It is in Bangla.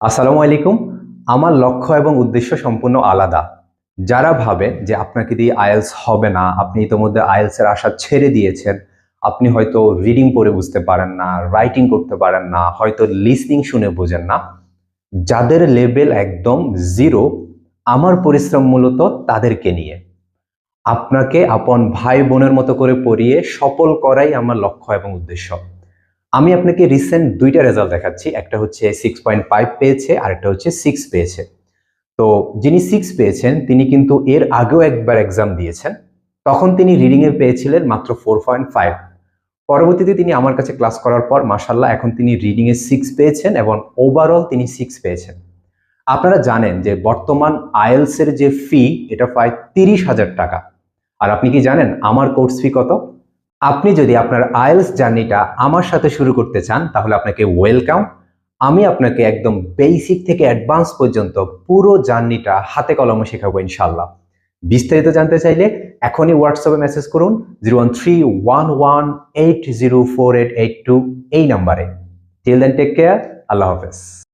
আসসালামু আলাইকুম। আমার লক্ষ্য এবং উদ্দেশ্য সম্পূর্ণ আলাদা। যারা ভাবে যে আপনাকে দিয়ে আইএলটিএস হবে না, আপনি ইতোমধ্যে আইএলটিএস এর আশা ছেড়ে দিয়েছেন, আপনি হয়তো রিডিং পড়ে বুঝতে পারেন না, রাইটিং করতে পারেন না, হয়তো লিসনিং শুনে বোঝেন না, যাদের লেভেল একদম জিরো, আমার পরিশ্রম মূলত তাদেরকে নিয়ে। আপনাকে আপন ভাই বোনের মতো করে পড়িয়ে সফল করাই আমার লক্ষ্য এবং উদ্দেশ্য। আমি আপনাকে রিসেন্ট দুইটা রেজাল্ট দেখাচ্ছি। একটা হচ্ছে 6.5 পেয়েছে, আর একটা হচ্ছে 6 পেয়েছে। তো যিনি 6 পেয়েছেন তিনি কিন্তু এর আগেও একবার এক্সাম দিয়েছেন। তখন তিনি রিডিং এ পেয়েছিলেন মাত্র 4.5। পরবর্তীতে তিনি আমার কাছে ক্লাস করার পর মাশাআল্লাহ এখন তিনি রিডিং এ 6 পেয়েছেন এবং ওভারঅল তিনি 6 পেয়েছেন। আপনারা জানেন যে বর্তমান আইএলটিএস এর যে ফি এটা প্রায় 30,000 টাকা। আর আপনি কি জানেন আমার কোর্স ফি কত? আপনি যদি আপনার আইএলটিএস জার্নিটা আমার সাথে শুরু করতে চান তাহলে আপনাকে ওয়েলকাম। আমি আপনাকে একদম বেসিক থেকে অ্যাডভান্স পর্যন্ত পুরো জার্নিটা হাতে কলমে শেখাবো ইনশাআল্লাহ। বিস্তারিত জানতে চাইলে এখনই হোয়াটসঅ্যাপে মেসেজ করুন 01311804882 এই নাম্বারে। Till then take care. আল্লাহ হাফেজ।